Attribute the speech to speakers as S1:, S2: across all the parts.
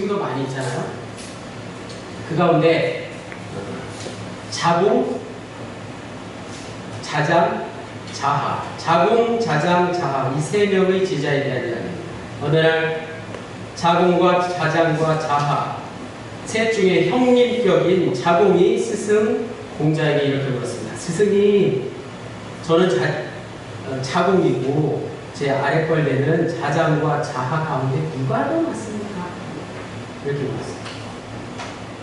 S1: 지금도 많이 있잖아요. 그 가운데 자궁, 자장, 자하, 자궁, 자장, 자하 이 세 명의 제자에 대한 이야기입니다. 어느 날 자궁과 자장과 자하 셋 중에 형님격인 자궁이 스승 공자에게 이렇게 물었습니다. 스승이 저는 자궁이고 제 아랫벌레는 자장과 자하 가운데 누가 더 맞습니까? 이렇게 물었습니다.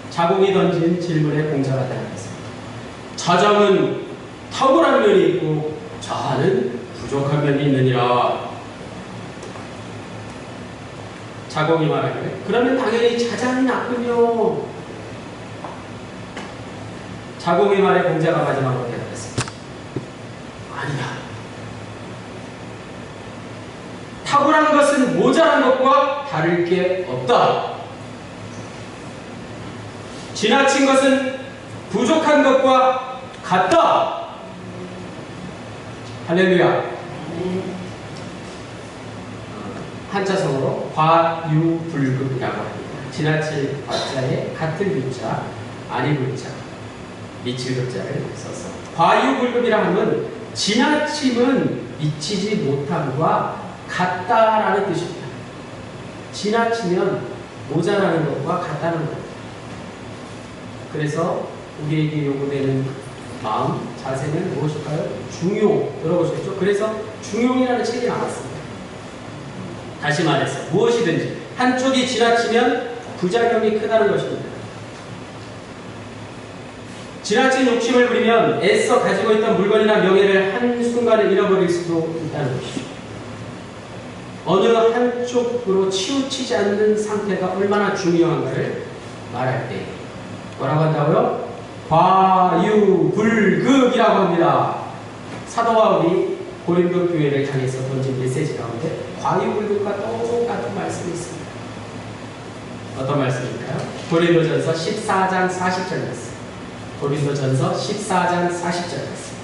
S1: 자궁이 던진 질문에 공자가 대답했습니다. 자장은 탁월한 면이 있고 자하는 부족한 면이 있느니라. 자궁이 말하기를 그러면 당연히 자장이 낫군요. 자궁의 말에 공자가 마지막으로 대답했습니다. 아니다. 탁월한 것은 모자란 것과 다를 게 없다. 지나친 것은 부족한 것과 같다. 할렐루야. 한자성어로 과유불급이라고 합니다. 지나칠 과자에 같은 유자, 아니 불자, 미칠 급자를 써서 과유불급이라 하면 지나침은 미치지 못함과 같다라는 뜻입니다. 지나치면 모자라는 것과 같다는 것. 그래서 우리에게 요구되는 마음, 자세는 무엇일까요? 중용. 들어보셨죠? 그래서 중용이라는 책이 나왔습니다. 다시 말해서 무엇이든지 한쪽이 지나치면 부작용이 크다는 것입니다. 지나친 욕심을 부리면 애써 가지고 있던 물건이나 명예를 한순간에 잃어버릴 수도 있다는 것이죠. 어느 한쪽으로 치우치지 않는 상태가 얼마나 중요한가를 말할 때 뭐라고 한다고요? 과유불급이라고 합니다. 사도 바울이 고린도 교회를 향해서 던진 메시지 가운데 과유불급과 똑같은 말씀이 있습니다. 어떤 말씀일까요? 고린도전서 14장 40절 말씀. 고린도전서 14장 40절 말씀.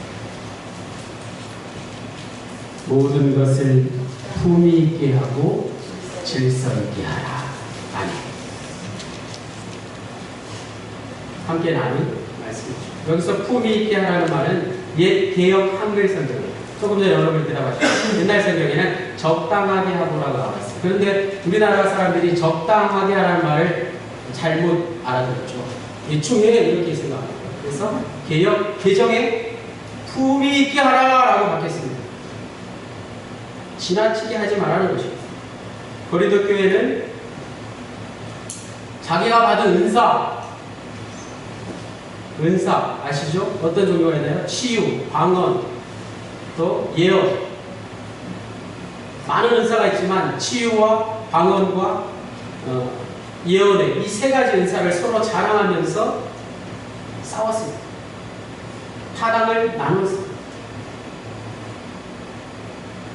S1: 모든 것을 품위 있게 하고 질서 있게 하라. 아니. 함께 나눈 말씀이죠. 여기서 품위 있게 하라는 말은 옛 개역 한글 성경입니다. 조금 전에 여러분이 대답하셨죠. 옛날 성경에는 적당하게 하고라고 나왔어요. 그런데 우리나라 사람들이 적당하게 하라는 말을 잘못 알아들었죠. 대충해 이렇게 생각합니다. 그래서 개정에 품위 있게 하라라고 바뀌었습니다. 지나치게 하지 말라는 것입니다. 고린도 교회는 자기가 받은 은사 아시죠? 어떤 종류가 있나요? 치유, 방언, 또 예언. 많은 은사가 있지만 치유와 방언과 예언의 이 세 가지 은사를 서로 자랑하면서 싸웠습니다. 타당을 나눴습니다.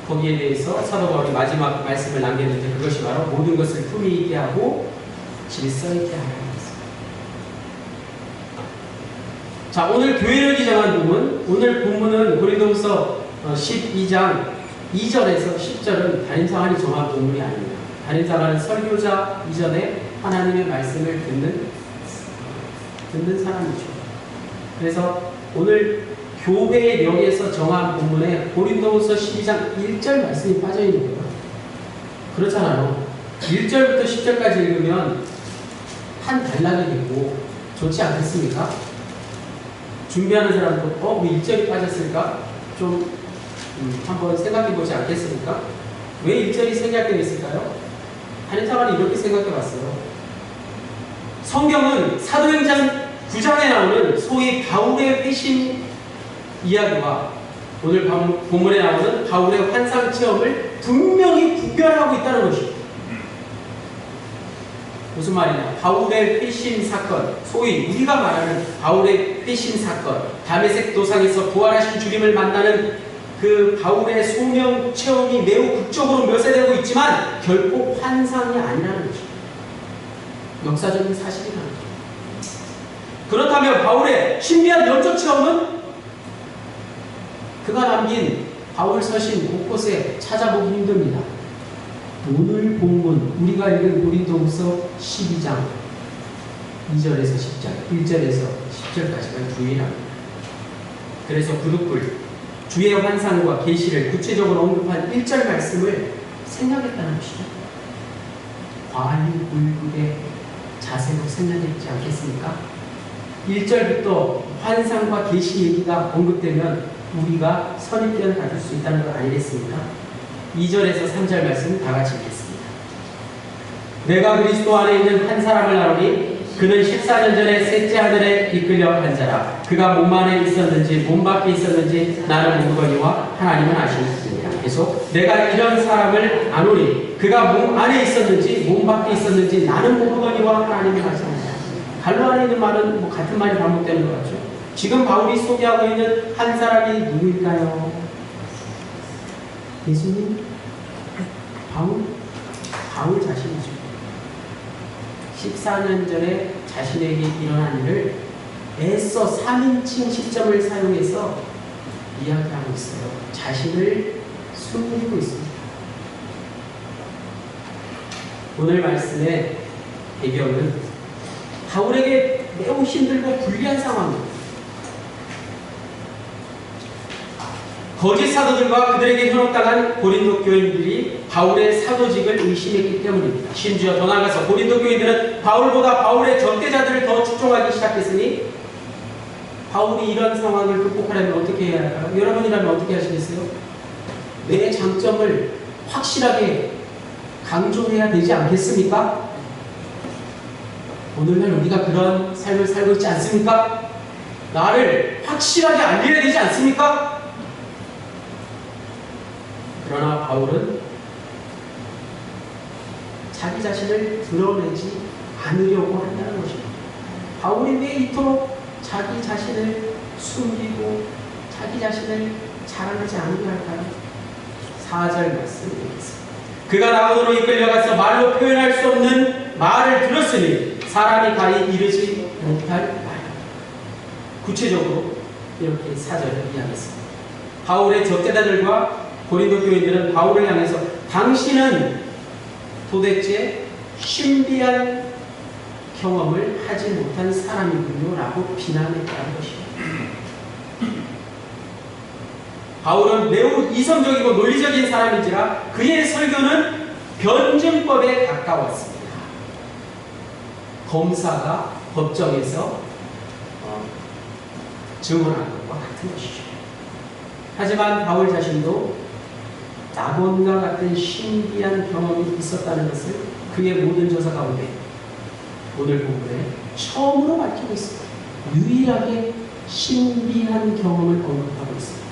S1: 거기에 대해서 사도 바울이 마지막 말씀을 남겼는데 그것이 바로 모든 것을 품위 있게 하고 질서 있게 하라는 것입니다. 자, 오늘 교회력이 정한 부분, 오늘 본문은 고린도후서 12장 2절에서 10절은 단임상환이 정한 본문이 아닙니다. 단임상환은 설교자 이전에 하나님의 말씀을 듣는 사람이죠. 그래서 오늘 교회력에서 정한 본문에 고린도후서 12장 1절 말씀이 빠져있는 거예요. 그렇잖아요. 1절부터 10절까지 읽으면 한 단락이 되고 좋지 않겠습니까? 준비하는 사람도 왜 1절이 빠졌을까? 좀 한번 생각해 보지 않겠습니까? 왜 1절이 생략되어 있을까요? 한인사관이 이렇게 생각해 봤어요. 성경은 사도행전 9장에 나오는 소위 바울의 회심 이야기와 오늘 본문에 나오는 바울의 환상 체험을 분명히 구별하고 있다는 것입니다. 무슨 말이냐? 바울의 회심 사건, 소위 우리가 말하는 바울의 회심 사건, 다메섹 도상에서 부활하신 주님을 만나는 그 바울의 소명 체험이 매우 극적으로 묘사되고 있지만 결코 환상이 아니라는 것입니다. 역사적인 사실이라는 것입니다. 그렇다면 바울의 신비한 영적 체험은 그가 남긴 바울 서신 곳곳에 찾아보기 힘듭니다. 오늘 본문 우리가 읽은 고린도후서 12장 2절에서 10절, 1절에서 10절까지가 유일합니다. 그래서 부득불 주의 환상과 계시를 구체적으로 언급한 1절 말씀을 생각했다는 것이죠. 과유불급의 자세로 생각했지 않겠습니까? 1절부터 환상과 계시 얘기가 언급되면 우리가 선입견을 가질 수 있다는 거 아니겠습니까? 2절에서 3절 말씀 다 같이 읽겠습니다. 내가 그리스도 안에 있는 한 사람을 알오니 그는 14년 전에 셋째 하늘에 이끌려 간 자라. 그가 몸 안에 있었는지 몸 밖에 있었는지 나는 모르거니와 하나님은 아시느니라. 계속 내가 이런 사람을 아노니 그가 몸 안에 있었는지 몸 밖에 있었는지 나는 모르거니와 하나님은 아시느니라. 갈로 안에 있는 말은 같은 말이 반복되는 것 같죠. 지금 바울이 소개하고 있는 한 사람이 누구일까요? 예수님? 바울 자신이죠. 14년 전에 자신에게 일어난 일을 애써 3인칭 시점을 사용해서 이야기하고 있어요. 자신을 숨기고 있습니다. 오늘 말씀의 배경은 바울에게 매우 힘들고 불리한 상황입니다. 거짓 사도들과 그들에게 현혹당한 고린도 교인들이 바울의 사도직을 의심했기 때문입니다. 심지어 더 나아가서 고린도 교인들은 바울보다 바울의 적대자들을 더 추종하기 시작했으니 바울이 이런 상황을 극복하려면 어떻게 해야 할까요? 여러분이라면 어떻게 하시겠어요? 내 장점을 확실하게 강조해야 되지 않겠습니까? 오늘날 우리가 그런 삶을 살고 있지 않습니까? 나를 확실하게 알려야 되지 않습니까? 그러나 바울은 자기 자신을 드러내지 않으려고 한다는 것입니다. 바울이 왜 이토록 자기 자신을 숨기고 자기 자신을 자랑하지 않으려 할까요? 4절 말씀 드리겠습니다. 그가 나오도록 이끌려가서 말로 표현할 수 없는 말을 들었으니 사람이 가히 이르지 못할 말. 구체적으로 이렇게 4절을 이야기했습니다. 바울의 적대자들과 고린도 교인들은 바울을 향해서 당신은 도대체 신비한 경험을 하지 못한 사람이군요 라고 비난했다는 것입니다. 바울은 매우 이성적이고 논리적인 사람인지라 그의 설교는 변증법에 가까웠습니다. 검사가 법정에서 증언한 것과 같은 것이죠. 하지만 바울 자신도 낙원과 같은 신비한 경험이 있었다는 것을 그의 모든 저서 가운데 오늘 본문에 처음으로 밝히고 있습니다. 유일하게 신비한 경험을 언급하고 있습니다.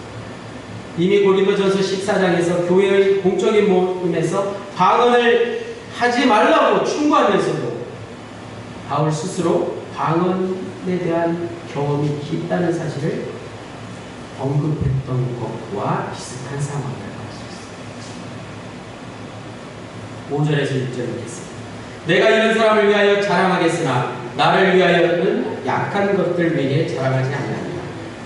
S1: 이미 고린도전서 14장에서 교회의 공적인 모임에서 방언을 하지 말라고 충고하면서도 바울 스스로 방언에 대한 경험이 있다는 사실을 언급했던 것과 비슷한 상황이라고 할 수 있습니다. 5절에서 6절을 읽겠습니다. 내가 이런 사람을 위하여 자랑하겠으나 나를 위하여는 약한 것들 외에 자랑하지 아니하리라.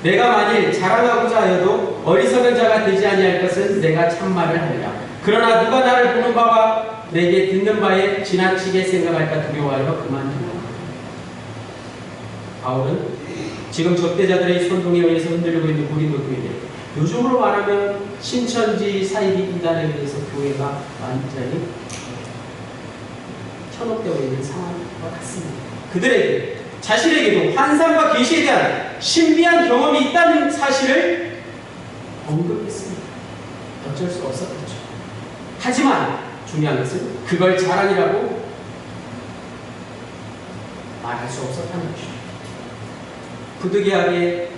S1: 내가 만일 자랑하고자 하여도 어리석은 자가 되지 아니할 것은 내가 참말을 하리라. 그러나 누가 나를 보는 바와 내게 듣는 바에 지나치게 생각할까 두려워하여 그만두라. 바울은 지금 적대자들의 선동에 의해서 흔들리고 있는 고린도 교회들, 요즘으로 말하면 신천지 사이비 이단에 의해서 교회가 완전히 현혹되어 있는 상황과 같습니다. 그들에게 자신에게도 환상과 계시에 대한 신비한 경험이 있다는 사실을 언급했습니다. 어쩔 수 없었겠죠. 하지만 중요한 것은 그걸 자랑이라고 말할 수 없었다는 것이죠. 부득이하게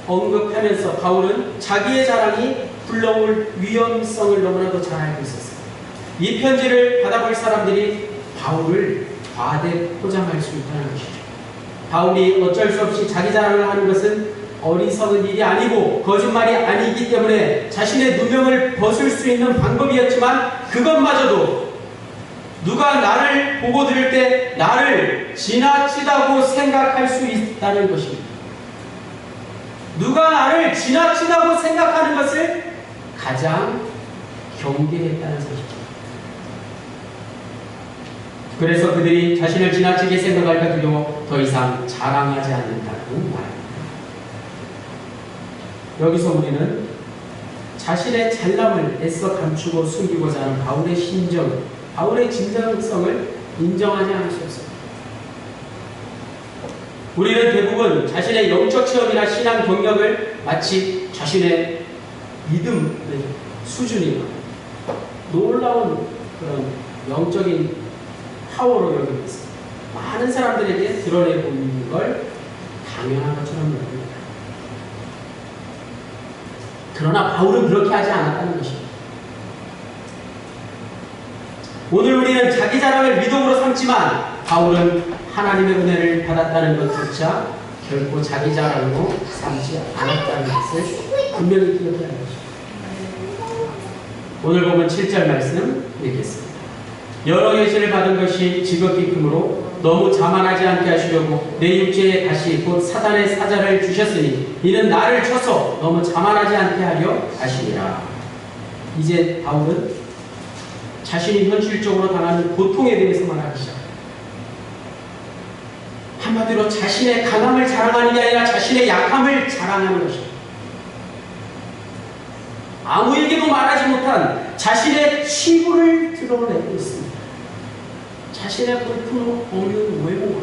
S1: 언급하면서 바울은 자기의 자랑이 불러올 위험성을 너무나도 잘 알고 있었어요. 이 편지를 받아볼 사람들이 바울을 과대 포장할 수 있다는 것이죠. 바울이 어쩔 수 없이 자기 자랑을 하는 것은 어리석은 일이 아니고 거짓말이 아니기 때문에 자신의 누명을 벗을 수 있는 방법이었지만 그것마저도 누가 나를 보고 들을 때 나를 지나치다고 생각할 수 있다는 것입니다. 누가 나를 지나치다고 생각하는 것을 가장 경계했다는 사실입니다. 그래서 그들이 자신을 지나치게 생각할까 두려워 더 이상 자랑하지 않는다는 말. 여기서 우리는 자신의 잘남을 애써 감추고 숨기고자 하는 바울의 심정, 바울의 진정성을 인정하지 않을 수 없습니다. 우리는 대부분 자신의 영적 체험이나 신앙 경력을 마치 자신의 믿음의 수준이나 놀라운 그런 영적인 파워로 여기고 있습니다. 많은 사람들에게 드러내 보이는 걸 당연한 것처럼 여깁니다. 그러나 바울은 그렇게 하지 않았다는 것입니다. 오늘 우리는 자기 자랑을 믿음으로 삼지만 바울은 하나님의 은혜를 받았다는 것조차 결코 자기 자랑으로 삼지 않았다는 것을 분명히 기억해야 합니다. 오늘 보면 7절 말씀 읽겠습니다. 여러 계시를 받은 것이 지극히 크므로 너무 자만하지 않게 하시려고 내 육체에 다시 곧 사단의 사자를 주셨으니 이는 나를 쳐서 너무 자만하지 않게 하려 하시니라. 이제 바울은 자신이 현실적으로 당하는 고통에 대해서 말하기 시작합니다. 한마디로 자신의 강함을 자랑하는 게 아니라 자신의 약함을 자랑하는 것입니다. 아무에게도 말하지 못한 자신의 치부를 드러내고 있습니다. 자신의 볼품 없는 외모와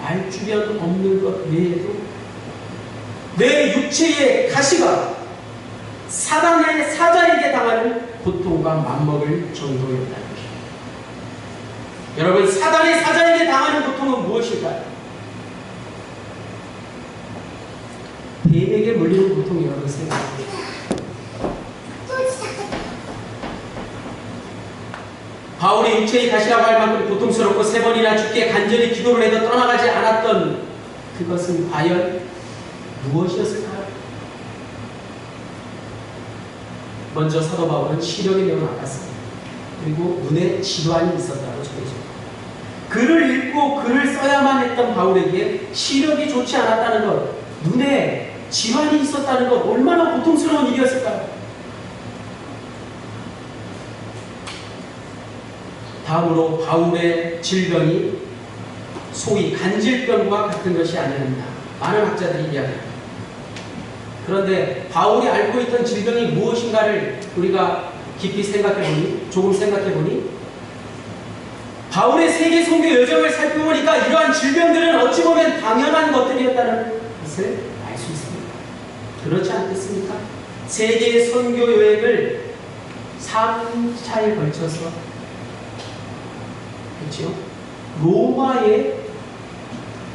S1: 말주변 없는 것 외에도 내 육체의 가시가 사단의 사자에게 당하는 고통과 맞먹을 정도였다는 것입니다. 여러분, 사단의 사자에게 당하는 고통은 무엇일까요? 뱀에게 물리는 고통이라고 생각합니다. 바울이 육체의 가시라고 할 만큼 고통스럽고 3번이나 죽게 간절히 기도를 해도 떠나가지 않았던 그것은 과연 무엇이었을까요? 먼저 사도 바울은 시력이 매우 나빴습니다. 그리고 눈에 질환이 있었다고 전해집니다. 글을 읽고 글을 써야만 했던 바울에게 시력이 좋지 않았다는 것, 눈에 질환이 있었다는 것, 얼마나 고통스러운 일이었을까요? 다음으로 바울의 질병이 소위 간질병과 같은 것이 아니었나 많은 학자들이 이야기합니다. 그런데 바울이 앓고 있던 질병이 무엇인가를 우리가 깊이 생각해보니, 조금 생각해보니 바울의 세계 선교 여정을 살펴보니까 이러한 질병들은 어찌 보면 당연한 것들이었다는 것을 알 수 있습니다. 그렇지 않겠습니까? 세계 선교 여행을 3차에 걸쳐서, 그렇죠? 로마에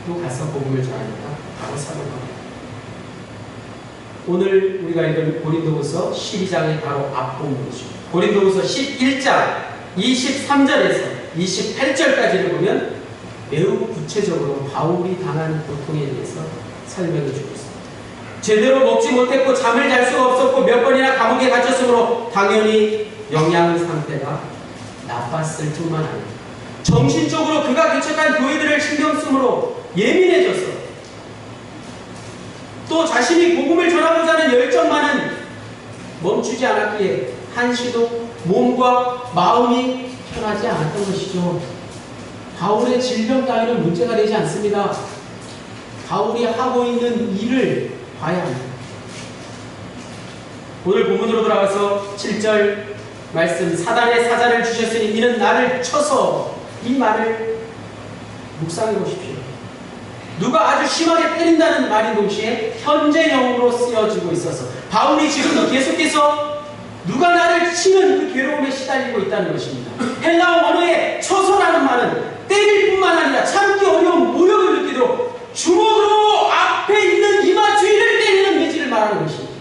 S1: 또 가서 복음을 전하니까 바로 사도입니다. 오늘 우리가 읽은 고린도후서 12장의 바로 앞부분이죠. 고린도후서 11장 23절에서 28절까지를 보면 매우 구체적으로 바울이 당한 고통에 대해서 설명해 주고 있습니다. 제대로 먹지 못했고 잠을 잘 수가 없었고 몇 번이나 감옥에 갇혔으므로 당연히 영양 상태가 나빴을 뿐만 아니라 정신적으로 그가 개척한 교회들을 신경 쓰므로 예민해졌어. 또 자신이 복음을 전하고자 하는 열정만은 멈추지 않았기에 한시도 몸과 마음이 편하지 않았던 것이죠. 바울의 질병 따위는 문제가 되지 않습니다. 바울이 하고 있는 일을 봐야 합니다. 오늘 본문으로 돌아가서 7절 말씀, 사단의 사자를 주셨으니 이는 나를 쳐서, 이 말을 묵상해 보십시오. 누가 아주 심하게 때린다는 말인 동시에 현재형으로 쓰여지고 있어서 바울이 지금도 계속해서 누가 나를 치는 그 괴로움에 시달리고 있다는 것입니다. 헬라어 언어의 쳐서라는 말은 때릴 뿐만 아니라 참기 어려운 모욕을 느끼도록 주먹으로 앞에 있는 이마 주위를 때리는 매질을 말하는 것입니다.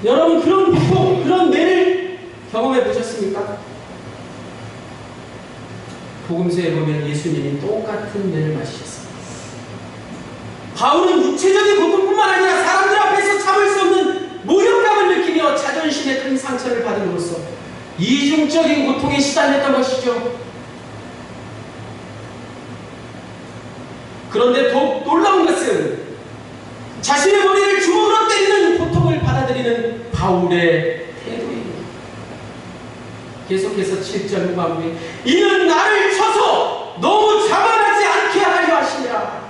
S1: 여러분, 그런 고통, 그런 매를 경험해 보셨습니까? 복음서에 보면 예수님이 똑같은 매를 마시셨습니다. 바울은 육체적인 고통뿐만 아니라 사람들 앞에서 참을 수 없는 모욕감을 느끼며 자존심에 큰 상처를 받음으로써 이중적인 고통에 시달렸던 것이죠. 그런데 더욱 놀라운 것은 자신의 머리를 주먹으로 때리는 고통을 받아들이는 바울의 태도입니다. 계속해서 7절 후반부에 이는 나를 쳐서 너무 자만하지 않게 하려 하시니라.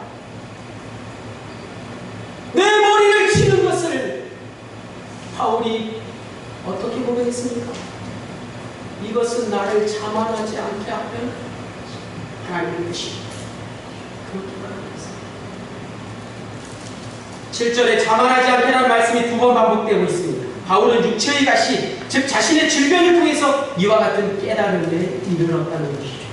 S1: 내 머리를 치는 것을 바울이 어떻게 고백했습니까? 이것은 나를 자만하지 않게 하면 하나님의 뜻입니다. 그렇게 말합니다. 7절에 자만하지 않게라는 말씀이 두 번 반복되고 있습니다. 바울은 육체의 가시, 즉 자신의 질병을 통해서 이와 같은 깨달음에 이르렀다는 것이죠.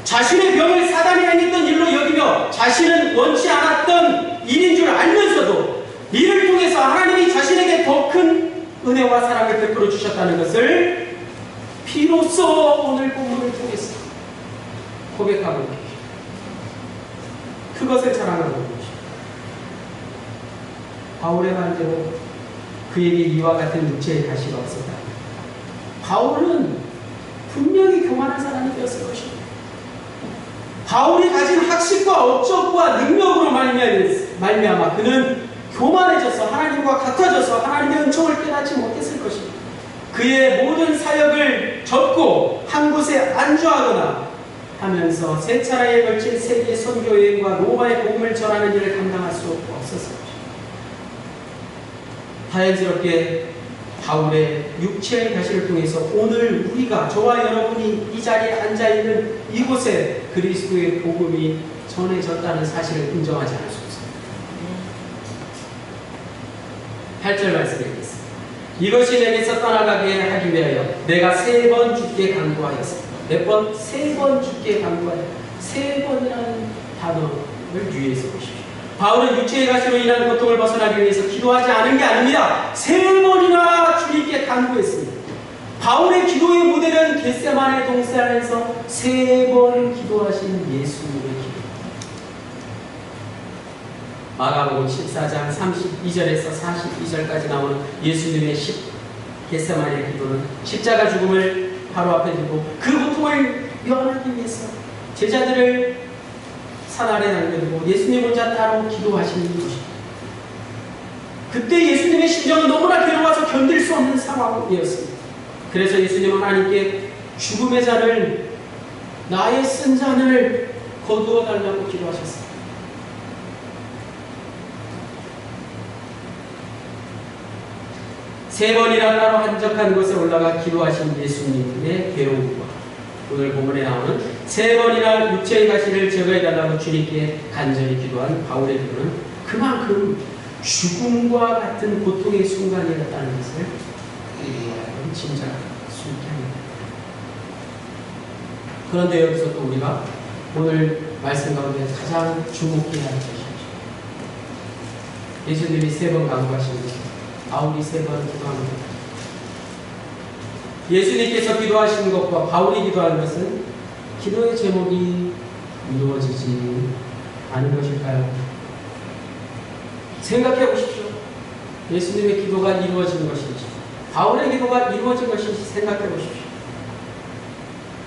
S1: 자신의 병을 사단이 행했던 일로 여기며 자신은 원치 않았던 일인 줄 알면서도 이를 통해서 하나님이 자신에게 더 큰 은혜와 사랑을 베풀어 주셨다는 것을 비로소 오늘 본문을 통해서 고백하고 있습니다. 그것을 자랑하고 있습니다. 바울의 말대로 그에게 이와 같은 육체의 가시가 없었다. 바울은 분명히 교만한 사람이 되었을 것입니다. 바울이 가진 학식과 업적과 능력으로 말미암아 그는 교만해져서 하나님과 같아져서 하나님의 은총을 깨닫지 못했을 것입니다. 그의 모든 사역을 접고 한 곳에 안주하거나 하면서 세 차례에 걸친 세계 선교여행과 로마의 복음을 전하는 일을 감당할 수 없었을 것입니다. 자연스럽게 바울의 육체의 가시를 통해서 오늘 우리가 저와 여러분이 이 자리에 앉아있는 이곳에 그리스도의 복음이 전해졌다는 사실을 인정하지 않을 수 없습니다. 8절 말씀드리겠습니다. 이것이 내게서 떠나가게 하기 위하여 내가 3번 주께 간구하였습니다. 몇 번? 3번 주께 간구하여 3번이라는 단어를 유의해서 보십시오. 바울은 육체의 가시로 인한 고통을 벗어나기 위해서 기도하지 않은 게 아닙니다. 3번이나 주님께 간구했습니다. 바울의 기도의 모델은 겟세마네 동산에서 3번 기도하신 예수님의 기도. 마가복음 14장 32절에서 42절까지 나오는 예수님의 겟세마네 기도는 십자가 죽음을 바로 앞에 두고 그 고통을 면하기 위해서 제자들을 산 아래 남겨두고 예수님 혼자 따로 기도하시는 것입니다. 그때 예수님의 심정은 너무나 괴로워서 견딜 수 없는 상황이었습니다. 그래서 예수님은 하나님께 죽음의 잔을, 나의 쓴 잔을 거두어 달라고 기도하셨습니다. 세 번이나 따로 한적한 곳에 올라가 기도하신 예수님의 괴로움과 오늘 본문에 나오는 3번이나 육체의 가시를 제거해달라고 주님께 간절히 기도한 바울의 기도는 그만큼 죽음과 같은 고통의 순간이었다는 것을 우리가 짐작할 수 있게 합니다. 그런데 여기서 또 우리가 오늘 말씀 가운데 가장 주목해야 할 것이죠. 예수님이 3번 간구하신 것, 바울이 3번 기도합니다. 예수님께서 기도하신 것과 바울이 기도하는 것은 기도의 제목이 이루어지지 않은 것일까요? 생각해 보십시오. 예수님의 기도가 이루어진 것인지 바울의 기도가 이루어진 것인지 생각해 보십시오.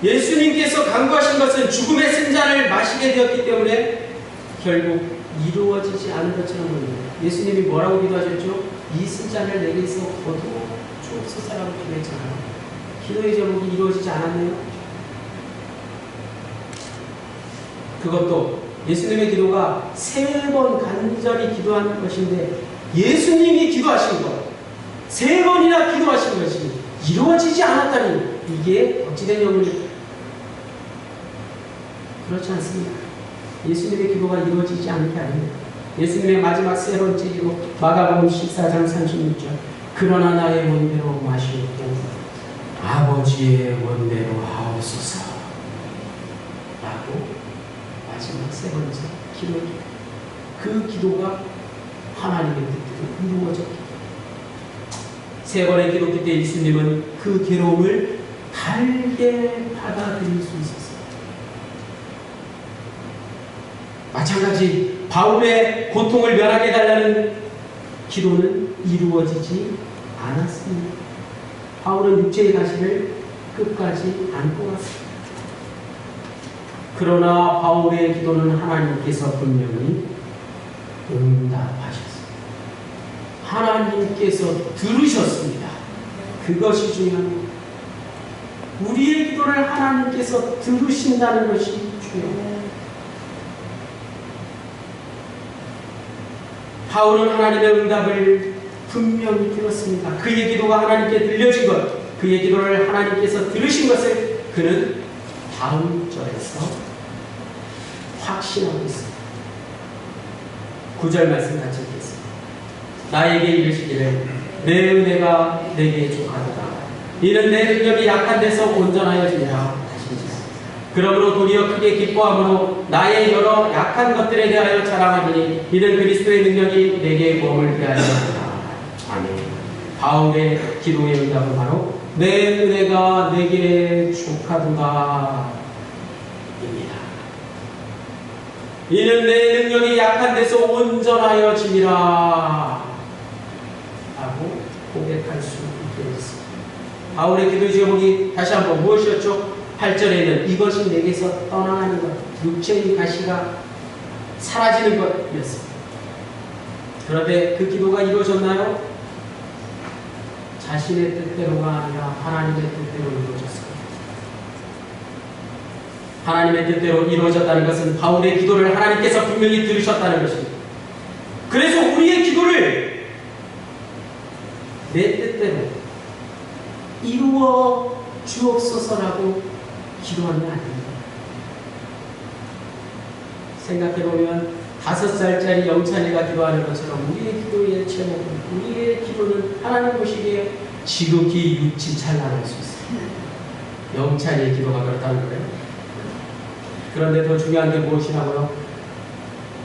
S1: 예수님께서 간구하신 것은 죽음의 쓴 잔을 마시게 되었기 때문에 결국 이루어지지 않은 것처럼 보입니다. 예수님이 뭐라고 기도하셨죠? 이 쓴 잔을 내게서 거두어 주옵소서라고 기도했잖아요. 기도의 제목이 이루어지지 않았네요. 그것도 예수님의 기도가 3번 간절히 기도하는 것인데 예수님이 기도하신 것, 3번이나 기도하신 것이 이루어지지 않았다니 이게 어찌된 영혼이 그렇지 않습니다. 예수님의 기도가 이루어지지 않은 게 아닙니다. 예수님의 마지막 3번째 기도 마가복음 14장 36절 그러나 나의 원대로 마시옵고 아버지의 원대로 하옵소서 라고 마지막 3번째 기도입니다. 그 기도가 하나님의 뜻대로 이루어졌기 때문에 3번의 기도 끝에 예수님은 그 괴로움을 달게 받아들일 수 있었습니다. 마찬가지 바울의 고통을 면하게 해달라는 기도는 이루어지지 않았습니다. 바울은 육체의 가시를 끝까지 안고 갔습니다. 그러나 바울의 기도는 하나님께서 분명히 응답하셨습니다. 하나님께서 들으셨습니다. 그것이 중요합니다. 우리의 기도를 하나님께서 들으신다는 것이 중요해요. 바울은 하나님의 응답을 분명히 들었습니다. 그의 기도가 하나님께 들려진 것, 그의 기도를 하나님께서 들으신 것을 그는 다음 절에서 확신하고 있습니다. 9절 말씀 같이 읽겠습니다. 나에게 이르시기를 내 은혜가 내게 족하도다. 이는 내 능력이 약한 데서 온전하여지니라. 그러므로 도리어 크게 기뻐함으로 나의 여러 약한 것들에 대하여 자랑하리니 이는 그리스도의 능력이 내게 머물게 하려 합니다. 아멘. 바울의 기도의 응답은 바로 내 은혜가 내게 족하도다 입니다. 이는 내 능력이 약한 데서 온전하여지니라 라고 고백할 수 있게 됐습니다. 바울의 기도의 제목이 다시 한번 무엇이었죠? 8절에는 이것이 내게서 떠나가는 것, 육체의 가시가 사라지는 것이었습니다. 그런데 그 기도가 이루어졌나요? 자신의 뜻대로가 아니라 하나님의 뜻대로 이루어졌습니다. 하나님의 뜻대로 이루어졌다는 것은 바울의 기도를 하나님께서 분명히 들으셨다는 것입니다. 그래서 우리의 기도를 내 뜻대로 이루어 주옵소서라고 기도하면 안 됩니다. 생각해보면 5살짜리 영찬이가 기도하는 것처럼 우리의 기도의 제목은, 우리의 기도는 하나님 보시기에 지극히 유치찬란할 수 있어요. 영찬이의 기도가 그렇다는 거예요. 그런데 더 중요한 게 무엇이라고요?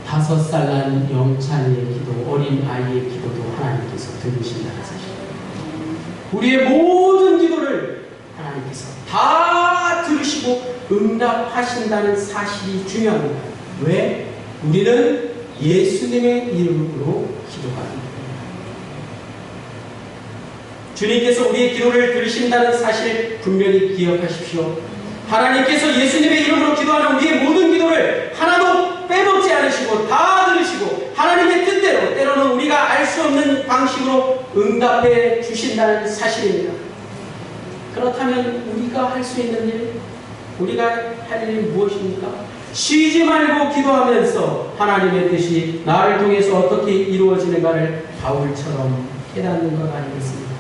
S1: 5살 난 영찬이의 기도, 어린 아이의 기도도 하나님께서 들으신다는 사실. 우리의 모든 기도를 하나님께서 다 들으시고 응답하신다는 사실이 중요합니다. 왜? 우리는 예수님의 이름으로 기도합니다. 주님께서 우리의 기도를 들으신다는 사실 분명히 기억하십시오. 하나님께서 예수님의 이름으로 기도하는 우리의 모든 기도를 하나도 빼먹지 않으시고 다 들으시고 하나님의 뜻대로, 때로는 우리가 알 수 없는 방식으로 응답해 주신다는 사실입니다. 그렇다면 우리가 할 수 있는 일, 우리가 할 일이 무엇입니까? 쉬지 말고 기도하면서 하나님의 뜻이 나를 통해서 어떻게 이루어지는가를 바울처럼 깨닫는 것 아니겠습니까?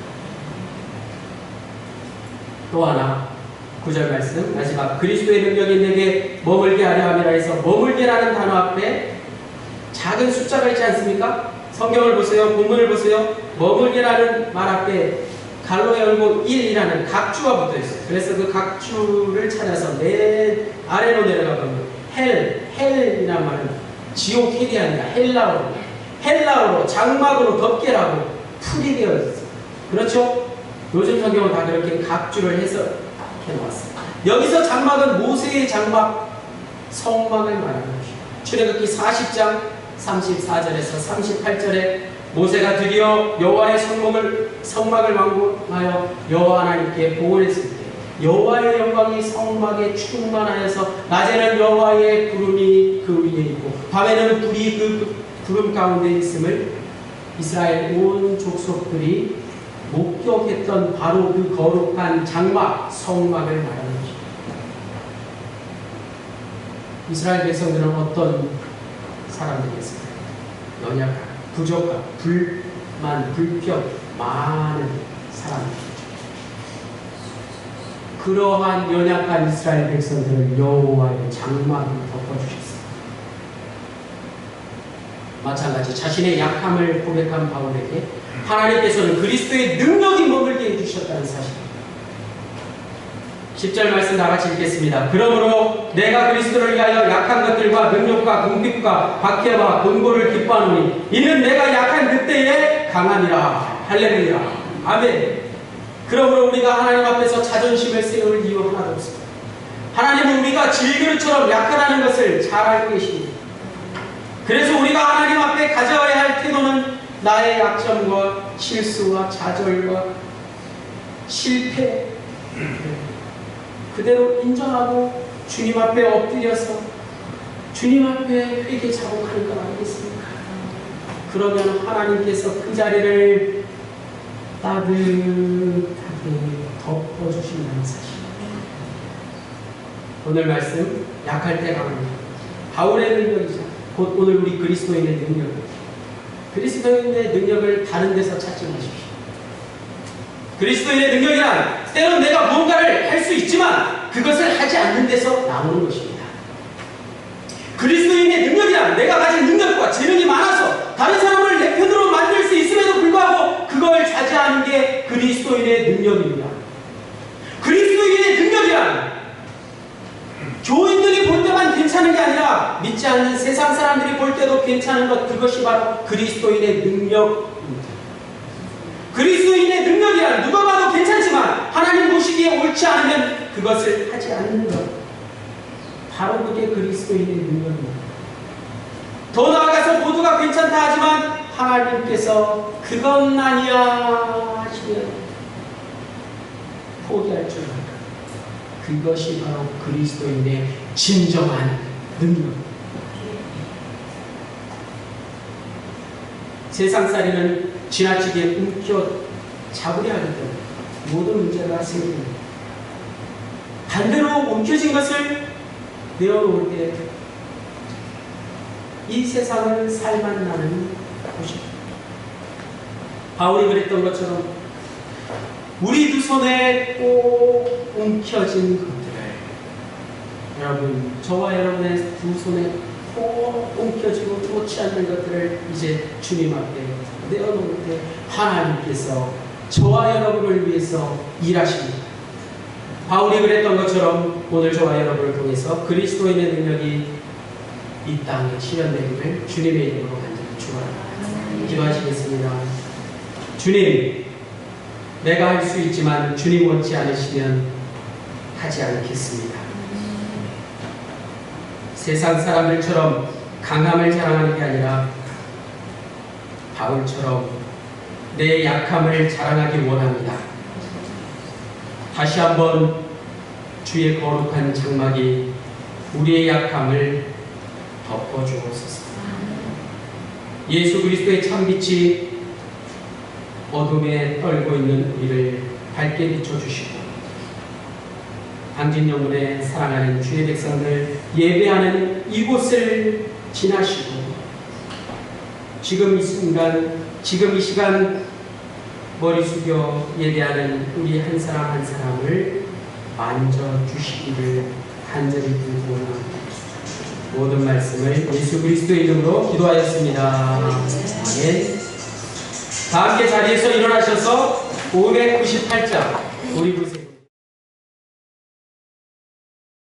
S1: 또 하나 9절 말씀 마지막, 그리스도의 능력이 내게 머물게 하려 함이라 해서 머물게라는 단어 앞에 작은 숫자가 있지 않습니까? 성경을 보세요. 본문을 보세요. 머물게라는 말 앞에 갈로 열고 1이라는 각주가 붙어 있어요. 그래서 그 각주를 찾아서 맨 아래로 내려가 보면 헬이라는 말은 지옥 헬이 아니라 헬라어로 장막으로 덮개라고 풀이 되어 있어요. 그렇죠? 요즘 성경은 다 그렇게 각주를 해서 해놓았어요. 여기서 장막은 모세의 장막, 성막을 말하는 것이죠. 출애굽기 40장 34절에서 38절에 모세가 드디어 여호와의 성막을 완공하여 여호와 하나님께 보고했을 때 여호와의 영광이 성막에 충만하여서 낮에는 여호와의 구름이 그 위에 있고 밤에는 불이 그 구름 가운데 있음을 이스라엘 온 족속들이 목격했던 바로 그 거룩한 장막, 성막을 말하는 것입니다. 이스라엘 백성들은 어떤 사람들이었습니까? 연약한, 부족한, 불만, 불평, 많은 사람들이죠. 그러한 연약한 이스라엘 백성들을 여호와의 장막으로 덮어주셨습니다. 마찬가지 자신의 약함을 고백한 바울에게 하나님께서는 그리스도의 능력이 머물게 해주셨다는 사실입니다. 10절 말씀 다같이 읽겠습니다. 그러므로 내가 그리스도를 위하여 약한 것들과 능력과 궁핍과 박해와 곤고를 기뻐하노니 이는 내가 약한 그때에 강함이라. 할렐루야. 아멘. 그러므로 우리가 하나님 앞에서 자존심을 세울 이유 하나도 없습니다. 하나님은 우리가 질그릇처럼 약하다는 것을 잘 알고 계십니다. 그래서 우리가 하나님 앞에 가져야 할 태도는 나의 약점과 실수와 좌절과 실패 그대로 인정하고 주님 앞에 엎드려서 주님 앞에 회개 자복하는 것 아니겠습니까? 그러면 하나님께서 그 자리를 따뜻하게 덮어주신다는 사실. 오늘 말씀 약할 때 강합니다. 바울의 능력이죠. 곧 오늘 우리 그리스도인의 능력입니다. 그리스도인의 능력을 다른 데서 찾지 마십시오. 그리스도인의 능력이란 때론 내가 무언가를 할 수 있지만 그것을 하지 않는 데서 나오는 것입니다. 그리스도인의 능력이란 내가 가진 능력과 재능이 많아서 다른 사람을 내 편으로 만들 수 있음에도 불구하고 그걸 차지하는 게 그리스도인의 능력입니다. 그리스도인의 능력이란 교인들이 볼 때만 괜찮은 게 아니라 믿지 않는 세상 사람들이 볼 때도 괜찮은 것, 그것이 바로 그리스도인의 능력입니다. 그리스도인의 능력이란 누가 봐도 괜찮지만 하나님 보시기에 옳지 않으면 그것을 하지 않는 것, 바로 그게 그리스도인의 능력입니다. 더 나아가서 모두가 괜찮다 하지만 하나님께서 그건 아니야 하시면 포기할 줄 알까. 그것이 바로 그리스도인의 진정한 능력. 세상살이는 지나치게 움켜 잡으려 하기 때문에 모든 문제가 생깁니다. 반대로 움켜진 것을 내어놓을 때 이 세상을 살만나는 곳입니다. 바울이 그랬던 것처럼 우리 두 손에 꼭 움켜진 것들을, 여러분, 저와 여러분의 두 손에 꼭 움켜지고 놓지 않는 것들을 이제 주님 앞에 내어놓을 때 하나님께서 저와 여러분을 위해서 일하십니다. 바울이 그랬던 것처럼 오늘 저와 여러분을 통해서 그리스도인의 능력이 이 땅에 실현되기를 주님의 이름으로 간절히 축원합니다. 기도하시겠습니다. 주님, 내가 할 수 있지만 주님 원치 않으시면 하지 않겠습니다. 세상 사람들처럼 강함을 자랑하는 게 아니라 바울처럼 내 약함을 자랑하기 원합니다. 다시 한번 주의 거룩한 장막이 우리의 약함을 덮어주옵소서. 예수 그리스도의 참빛이 어둠에 떨고 있는 우리를 밝게 비춰주시고 당진 영혼에 사랑하는 주의 백성들 예배하는 이곳을 지나시고 지금 이 시간 머리 숙여 예배하는 우리 한 사람 한 사람을 만져주시기를 간절히 부탁드립니다. 모든 말씀을 예수 그리스도의 이름으로 기도하였습니다. 아멘. 다 함께 자리에서 일어나셔서 598장 우리 구세